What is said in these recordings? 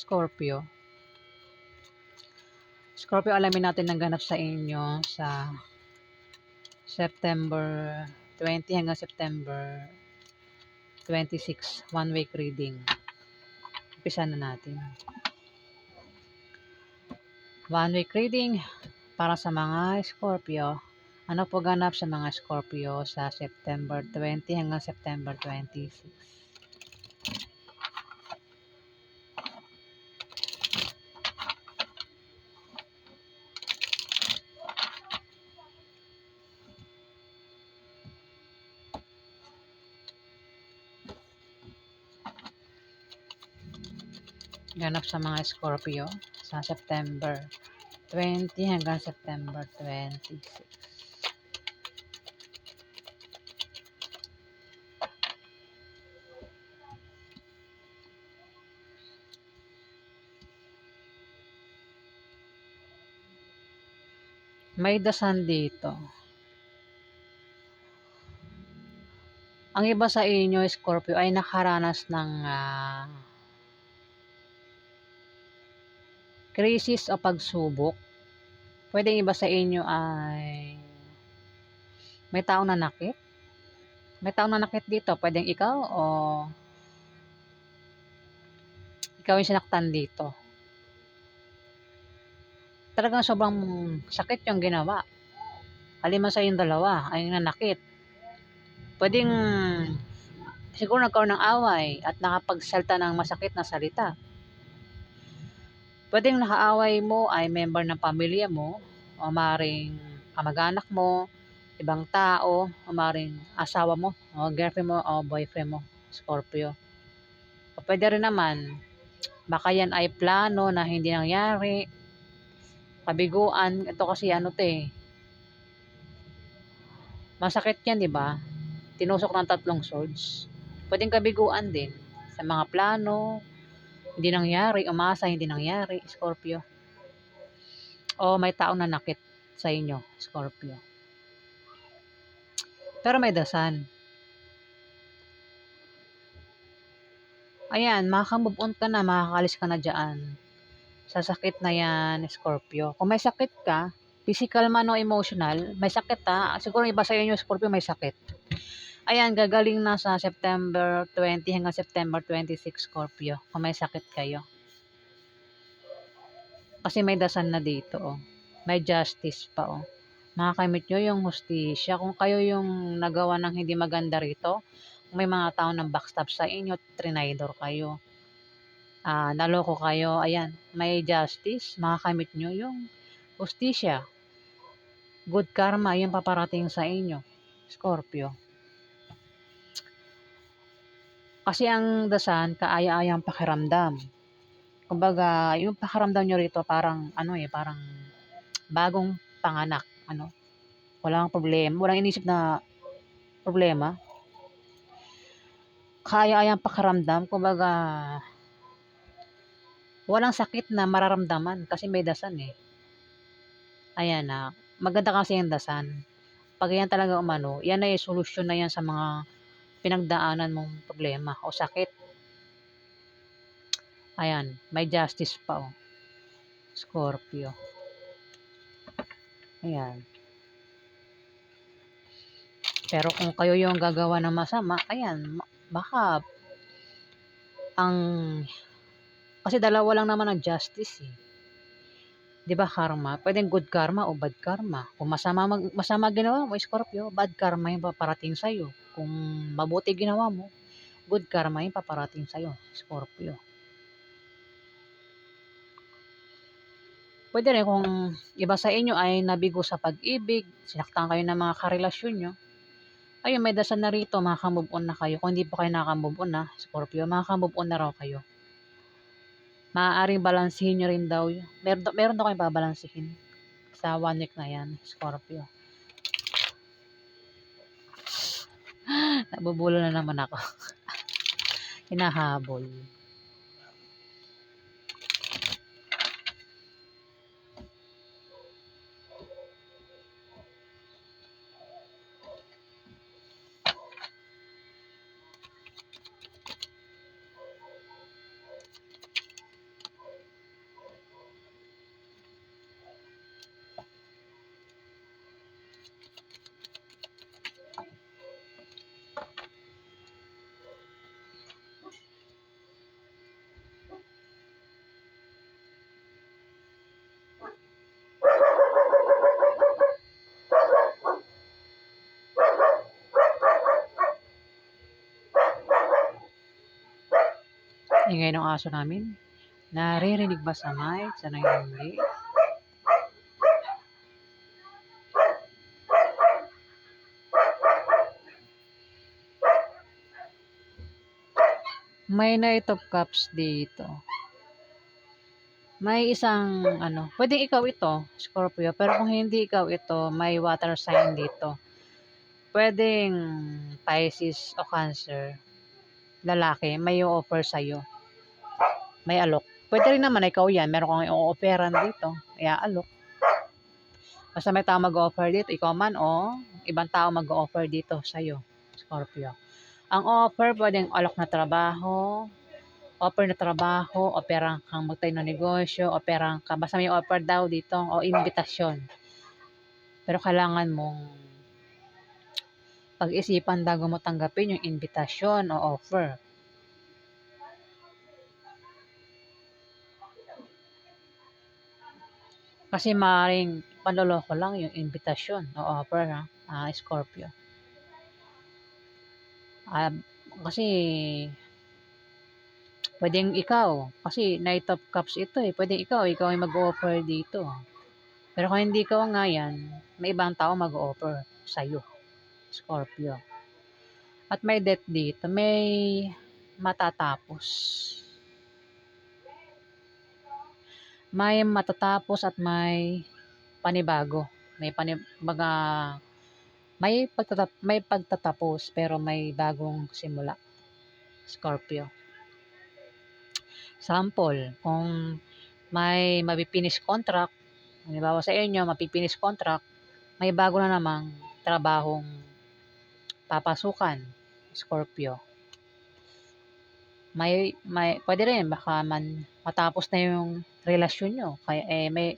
Scorpio. Scorpio, alamin natin ang ganap sa inyo sa September 20 hanggang September 26, one week reading. Umpisa na natin. One week reading para sa mga Scorpio. Ano po ganap sa mga Scorpio sa September 20 hanggang September 26? Ganap sa mga Scorpio sa September 20 hanggang September 26. May dasan dito. Ang iba sa inyo, Scorpio, ay nakaranas ng krisis o pagsubok. Pwedeng iba sa inyo ay may taong nanakit. May taong nanakit dito. Pwedeng ikaw o ikaw yung sinaktan dito. Talagang sobrang sakit yung ginawa. Aliman sa yung dalawa ay nanakit. Pwedeng siguro nagkaroon ng away at nakapagsalta ng masakit na salita. Pwedeng nakaaway mo ay member ng pamilya mo o maring kamag-anak mo, ibang tao, o maring asawa mo o girlfriend mo o boyfriend mo, Scorpio. O pwede rin naman, baka yan ay plano na hindi nangyari, kabiguan. Ito kasi masakit yan, di ba? Tinusok ng 3 swords. Pwedeng kabiguan din sa mga plano, hindi nangyari, umasa, hindi nangyari, Scorpio. O may taong nanakit sa inyo, Scorpio. Pero may dasan. Ayan, makaka-move on ka na, makakalis ka na dyan. Sa sakit na yan, Scorpio. Kung may sakit ka, physical man o emotional, may sakit ha. Siguro iba sa inyo, Scorpio, may sakit. Ayan, gagaling na sa September 20 hanggang September 26, Scorpio. Kung may sakit kayo. Kasi may dasan na dito, oh. May justice pa, oh. Makakamit nyo yung hustisya. Kung kayo yung nagawa ng hindi maganda rito, kung may mga tao ng backstab sa inyo, trinidor kayo, naloko kayo, ayan, may justice, makakamit nyo yung hustisya. Good karma, yung paparating sa inyo, Scorpio. Kasi ang dasan, kaaya-ayang pakiramdam. Kumbaga, yung pakiramdam nyo rito parang parang bagong panganak, walang problema, walang inisip na problema. Kaaya-ayang pakiramdam, kumbaga walang sakit na mararamdaman kasi may dasan eh. Ayan na, maganda kasi yung dasan. Pag yan talaga yan ay solusyon na yan sa mga pinagdaanan mong problema o sakit. Ayan, may justice pa oh. Scorpio. Ayan. Pero kung kayo yung gagawa ng masama, ayan, baka kasi dalawa lang naman ang justice eh. 'Di ba karma? Pwedeng good karma o bad karma. Kung masama ginawa mo, Scorpio, bad karma yung paparating sa'yo. Kung mabuti ginawa mo, good karma yung paparating sa'yo, Scorpio. Pwede rin kung iba sa inyo ay nabigo sa pag-ibig, sinaktan kayo ng mga karelasyon nyo, ayun, may dasan na rito, makaka-move on na kayo. Kung hindi pa kayo nakaka-move on Scorpio, makaka-move on na raw kayo. Maaaring balansehin nyo rin daw. Meron daw kayong babalansehin sa 1 week na yan, Scorpio. Nabubulo na naman ako. Hinahabol. Ingay ng aso namin. Naririnig ba sa mic? Sana hindi. May Knight of Cups dito. May isang pwedeng ikaw ito, Scorpio, pero kung hindi ikaw ito, may water sign dito. Pwedeng Pisces o Cancer. Lalaki, may offer sa'yo. May alok. Pwede rin naman ikaw yan, meron kang i-offeran dito. Kaya alok. Basta may tao mag-offer dito, ikaw man o ibang tao mag-offer dito sa'yo, Scorpio. Ang offer, pwedeng alok na trabaho, offer na trabaho, operang kang magtayo ng negosyo, operang ka, basta may offer daw dito o invitasyon. Pero kailangan mong pag-isipan bago mo tanggapin yung invitasyon o offer. Kasi maaaring panloloko lang yung invitasyon o offer, Scorpio. Kasi pwedeng ikaw, kasi Knight of Cups ito eh, pwedeng ikaw ay mag-offer dito. Pero kung hindi ikaw nga yan, may ibang tao mag-offer sa'yo, Scorpio. At may death dito, may matatapos. May matatapos at may panibago. May pagtatapos pero may bagong simula, Scorpio. Sample, kung may mapipinish contract, halimbawa sa inyo, mapipinish contract, may bago na namang trabahong papasukan, Scorpio. May pwede rin baka matapos na yung relasyon nyo. Kaya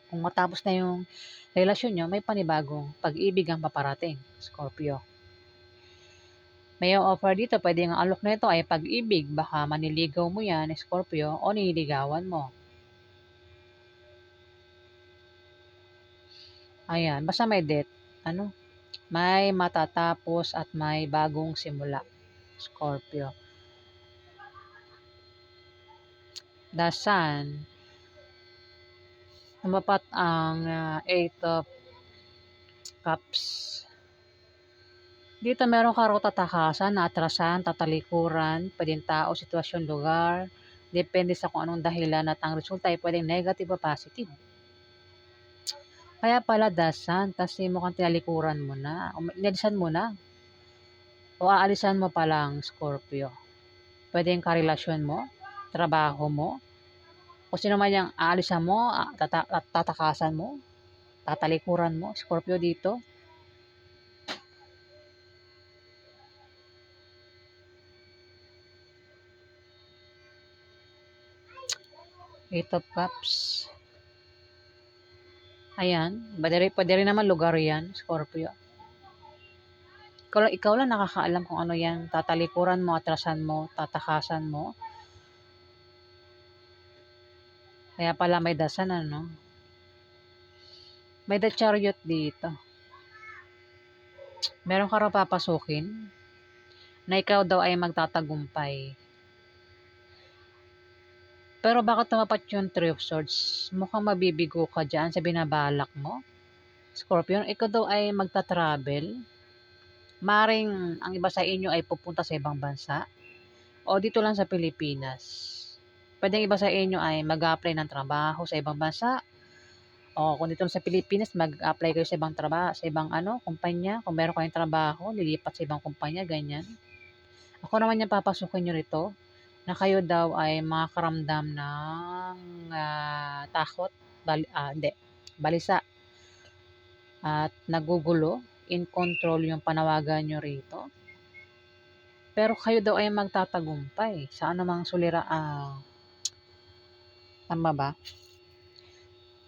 kung matapos na yung relasyon nyo, may panibagong pag-ibig ang paparating, Scorpio. May offer dito, pwede ang alok na ito ay pag-ibig. Baka maniligaw mo yan, Scorpio, o nililigawan mo. Ayan, basta may death. May matatapos at may bagong simula, Scorpio. The Sun, tumapat ang Eight of Cups. Dito meron ka raw tatakasan, naatrasan, tatalikuran, pwedeng tao, sitwasyon, lugar. Depende sa kung anong dahilan at ang resulta ay pwedeng negative o positive. Kaya pala dasan kasi mukhang tinalikuran mo na, o inalisan mo na, o aalisan mo pa lang, Scorpio. Pwedeng karelasyon mo, trabaho mo, o sino man yung aalisan mo, tatakasan mo, tatalikuran mo, Scorpio dito. Eight of Cups. Ayan, pwede rin naman lugar yan, Scorpio. Ikaw lang nakakaalam kung ano yan, tatalikuran mo, atrasan mo, tatakasan mo. Kaya pala may dasan, May the Chariot dito. Meron ka raw papasukin na ikaw daw ay magtatagumpay. Pero bakit tumapat yung Three of Swords? Mukhang mabibigo ka dyan sa binabalak mo. Scorpio, ikaw daw ay magta-travel. Maring ang iba sa inyo ay pupunta sa ibang bansa o dito lang sa Pilipinas. Pwedeng iba sa inyo ay mag-apply ng trabaho sa ibang bansa o kung dito lang sa Pilipinas mag-apply kayo sa ibang trabaho, sa ibang kumpanya. Kung meron kayong trabaho, lilipat sa ibang kumpanya, ganyan. Ako naman yung papasukin nyo rito na kayo daw ay makakaramdam ng takot, balisa at nagugulo, in control yung panawagan nyo rito. Pero kayo daw ay magtatagumpay sa anumang tama ba?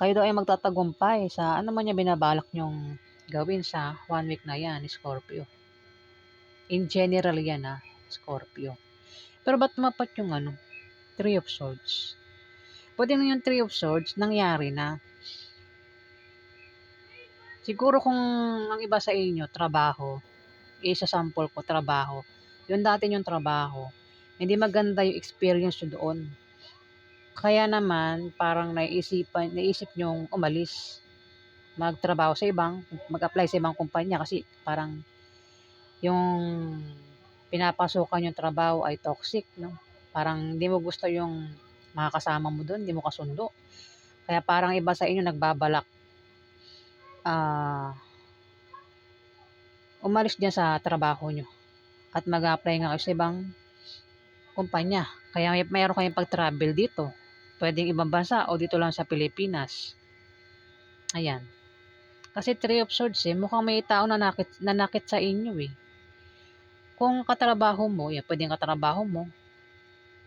Kayo daw ay magtatagumpay sa ano man yung binabalak nyong gawin sa 1 week na yan, Scorpio. In general yan, Scorpio. Pero ba't tumapat yung Three of Swords? Pwede na yung Three of Swords, nangyari na. Siguro kung ang iba sa inyo, trabaho, isa sample ko, trabaho. Yung dati yung trabaho, Hindi maganda yung experience nyo doon. Kaya naman, parang naisip nyong umalis, magtrabaho sa mag-apply sa ibang kumpanya kasi parang yung pinapasukan yung trabaho ay toxic, no? Parang hindi mo gusto yung mga kasama mo doon, hindi mo kasundo. Kaya parang iba sa inyo nagbabalak ah umalis diyan sa trabaho nyo at mag-apply nga kayo sa ibang kumpanya. Kaya mayroon kayong pag-travel dito. Pwedeng ibang bansa o dito lang sa Pilipinas. Ayan. Kasi Three of Swords mukhang may tao na nanakit sa inyo eh. Kung katrabaho mo, yan, pwedeng katrabaho mo,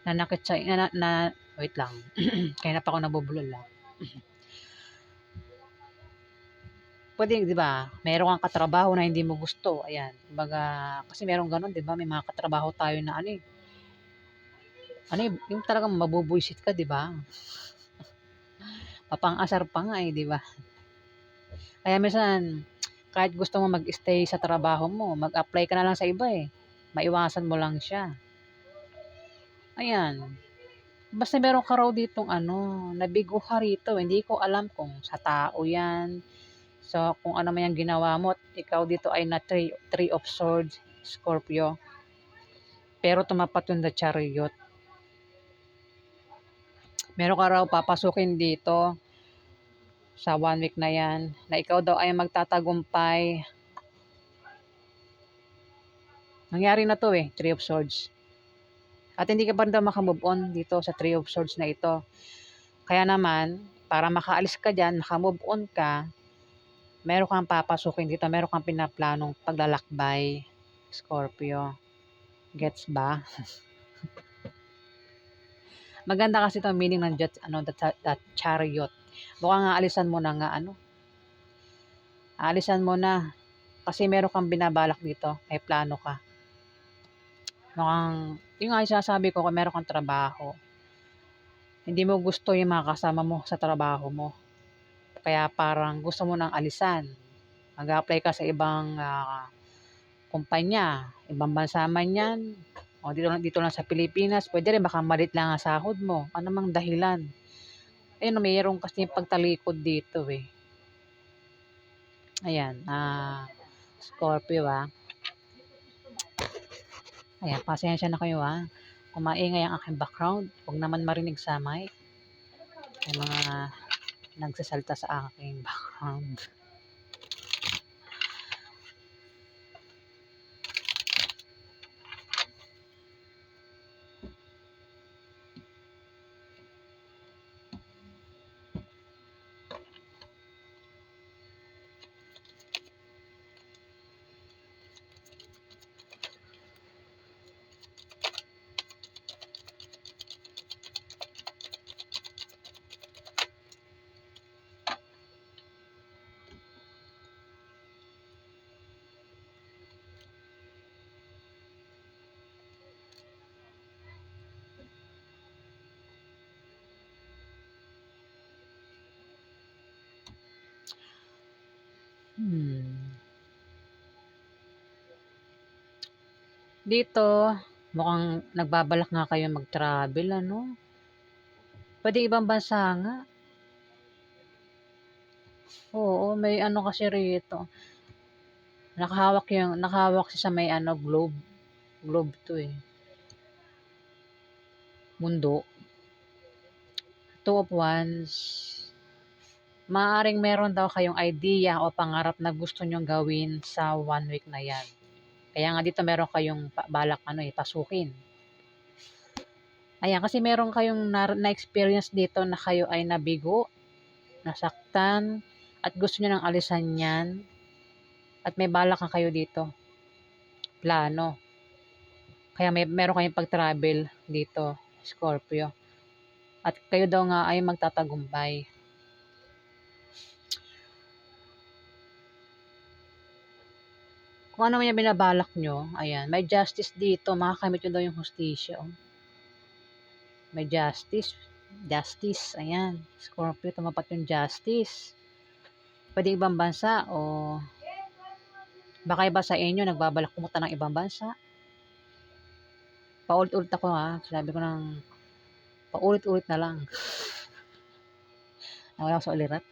nanakit sa, wait lang, kaya na pa ako nabubulol lang. Pwede, di ba, meron kang katrabaho na hindi mo gusto, ayan, kumbaga, kasi meron ganun, di ba, may mga katrabaho tayo na yung talagang mabubuisit ka, di ba? Papang-asar pa nga di ba? Kaya minsan, kahit gusto mo mag-stay sa trabaho mo, mag-apply ka na lang sa iba maiwasan mo lang siya. Ayan. Basta meron ka raw ditong nabigo ka rito. Hindi ko alam kung sa tao yan. So, kung ano man yung ginawa mo, ikaw dito ay na three of Swords, Scorpio. Pero tumapat yung the Chariot. Meron ka raw papasukin dito sa 1 week na yan, na ikaw daw ay magtatagumpay. Nangyari na to Three of Swords. At hindi ka pa rin daw makamove on dito sa Three of Swords na ito. Kaya naman, para makaalis ka dyan, makamove on ka, meron kang papasukin dito, meron kang pinaplanong paglalakbay, Scorpio. Gets ba? Maganda kasi itong meaning ng that Chariot. Mukhang alisan mo na nga alisan mo na. Kasi meron kang binabalak dito, may plano ka. Mukhang, yung nga yung sinasabi ko, kung meron kang trabaho, hindi mo gusto yung mga kasama mo sa trabaho mo. Kaya parang gusto mo nang alisan. Mag-apply ka sa ibang kumpanya, ibang bansa man yan, o dito lang sa Pilipinas, pwede rin baka malit lang ang sahod mo. Ano mang dahilan. Ayun, mayroon kasi pagtalikod dito Ayan, Scorpio Ayan, pasensya na kayo Kung maingay ang aking background, huwag naman marinig sa mic. May mga nagsasalta sa aking background. Dito, mukhang nagbabalak nga kayo mag-travel, Pwede ibang bansa nga. Oo, may kasi rito. Nakahawak siya sa may globe. Globe to Mundo. Two of Wands. Maaring meron daw kayong idea o pangarap na gusto nyong gawin sa 1 week na yan. Kaya nga dito meron kayong balak pasukin. Ayan, kasi meron kayong na-experience dito na kayo ay nabigo, nasaktan, at gusto nyo nang alisan yan. At may balak ka kayo dito. Plano. Kaya meron kayong pag-travel dito, Scorpio. At kayo daw nga ay magtatagumpay. Kung ano man yung binabalak nyo, ayan, may justice dito, makakamit nyo daw yung hustisya. May justice. Justice, ayan. Scorpio, tumapat yung justice. Pwede ibang bansa o baka iba sa inyo, nagbabalak pumunta ng ibang bansa. Paulit-ulit ako sabi ko ng paulit-ulit na lang. Nawala ako sa ulirat.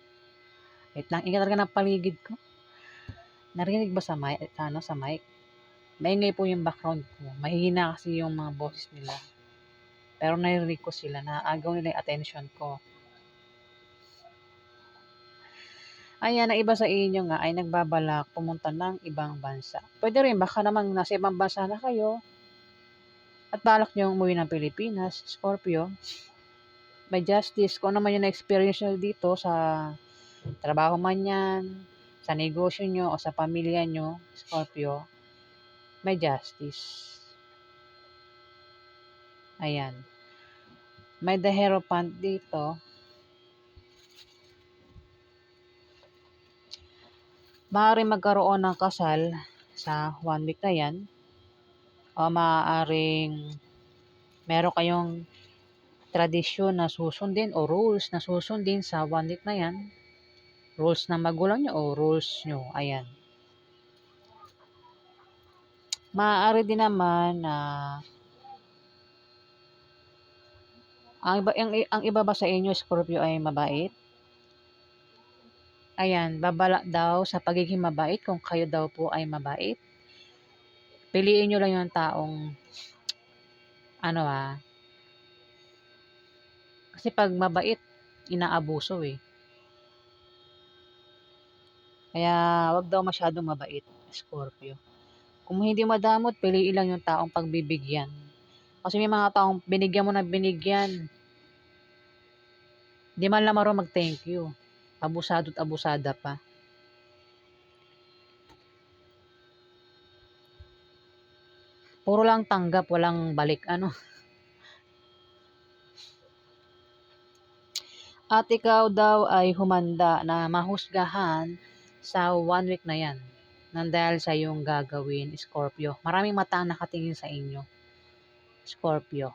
Wait lang, ingat talaga ng paligid ko. Narinig ba sa mic, sa mic? Maingay po yung background ko. Mahihina kasi yung mga boses nila. Pero narinig ko sila, naagaw nila yung attention ko. Ayan, ang iba sa inyo nga ay nagbabalak pumunta ng ibang bansa. Pwede rin, baka naman nasa ibang bansa na kayo at balak nyo umuwi ng Pilipinas, Scorpio. May justice, kung ano naman yung na-experience nyo dito sa trabaho man yan, sa negosyo nyo o sa pamilya nyo, Scorpio, may justice. Ayan. May the Hierophant dito. Maaaring magkaroon ng kasal sa 1 week na yan. O maaaring meron kayong tradisyon na susundin o rules na susundin sa 1 week na yan. Rules ng magulang nyo o rules nyo. Ayan. Maaari din naman na ang iba ba sa inyo, Scorpio, ay mabait? Ayan, babala daw sa pagiging mabait kung kayo daw po ay mabait. Piliin nyo lang yung taong ano kasi pag mabait, inaabuso eh. Kaya wag daw masyadong mabait, Scorpio. Kung hindi madamot, piliin lang yung taong pagbibigyan. Kasi may mga taong binigyan mo na binigyan, di man lang marunong mag-thank you. Abusado at abusada pa. Puro lang tanggap, walang balik At ikaw daw ay humanda na mahusgahan sa 1 week na yan. Nang dahil sa iyong gagawin, Scorpio. Maraming mata ang nakatingin sa inyo, Scorpio.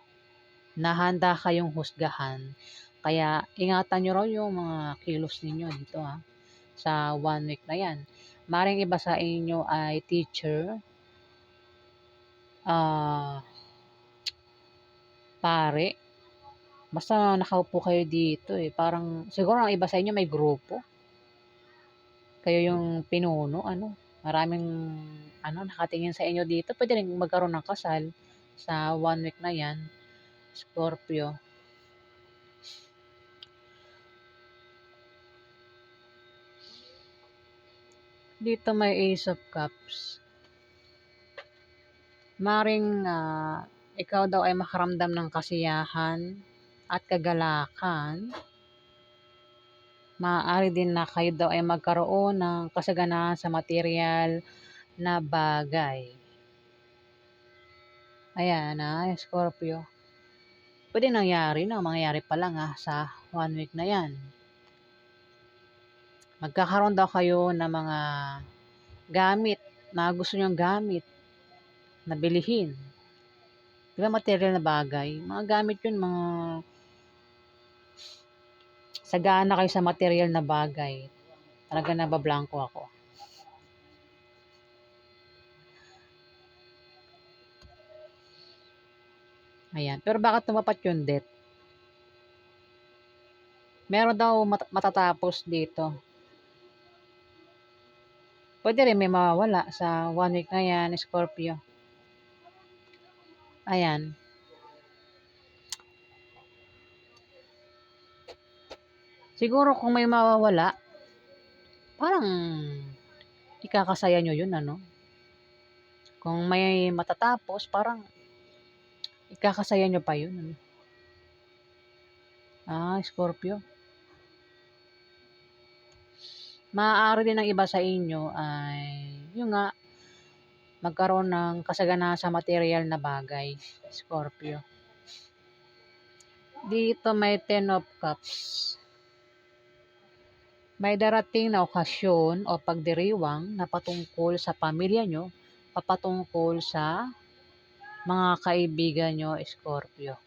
Nahanda kayong husgahan. Kaya ingatan nyo raw yung mga kilos ninyo dito sa 1 week na yan. Maring iba sa inyo ay teacher, pare, basta nakaupo kayo dito parang siguro ang iba sa inyo may grupo. Kayo yung pinuno, maraming nakatingin sa inyo dito. Pwede rin magkaroon ng kasal sa 1 week na yan, Scorpio. Dito may Ace of Cups. Maring ikaw daw ay makaramdam ng kasiyahan at kagalakan. Maaari din na kayo daw ay magkaroon ng kasaganaan sa material na bagay. Ayan Scorpio. Pwede mangyayari pa lang sa 1 week na yan. Magkakaroon daw kayo ng mga gamit na gusto nyong gamit na bilihin. Di ba material na bagay? Mga gamit yun, mga sagana kayo sa material na bagay. Talaga nabablanko ako. Ayan. Pero bakit tumapat yung death? Meron daw matatapos dito. Pwede rin may mawawala sa 1 week na yan, Scorpio. Ayan. Siguro kung may mawawala, parang ikakasaya nyo yun, Kung may matatapos, parang ikakasaya nyo pa yun, Scorpio. Maaari din ng iba sa inyo ay yung magkaroon ng kasaganaan sa material na bagay, Scorpio. Dito may 10 of Cups. May darating na okasyon o pagdiriwang na patungkol sa pamilya nyo, papatungkol sa mga kaibigan nyo, Scorpio.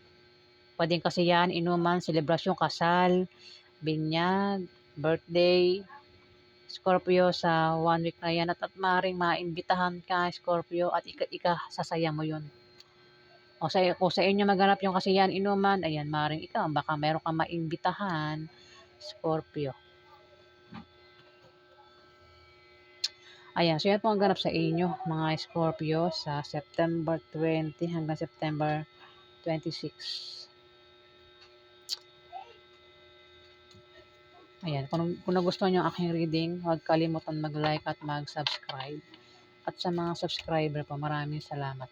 Pwedeng kasi yan, inuman, selebrasyon, kasal, binyag, birthday, Scorpio sa 1 week na yan at maaaring maimbitahan ka, Scorpio, at ikasasaya mo yun. O kung sa inyo maganap yung kasiyahan inuman, ayan, maaaring ikaw, baka meron kang maimbitahan, Scorpio. Ayan, so yan po ang ganap sa inyo, mga Scorpio, sa September 20 hanggang September 26. Ayan, kung nagustuhan nyo ang aking reading, huwag kalimutan mag-like at mag-subscribe. At sa mga subscriber po, maraming salamat.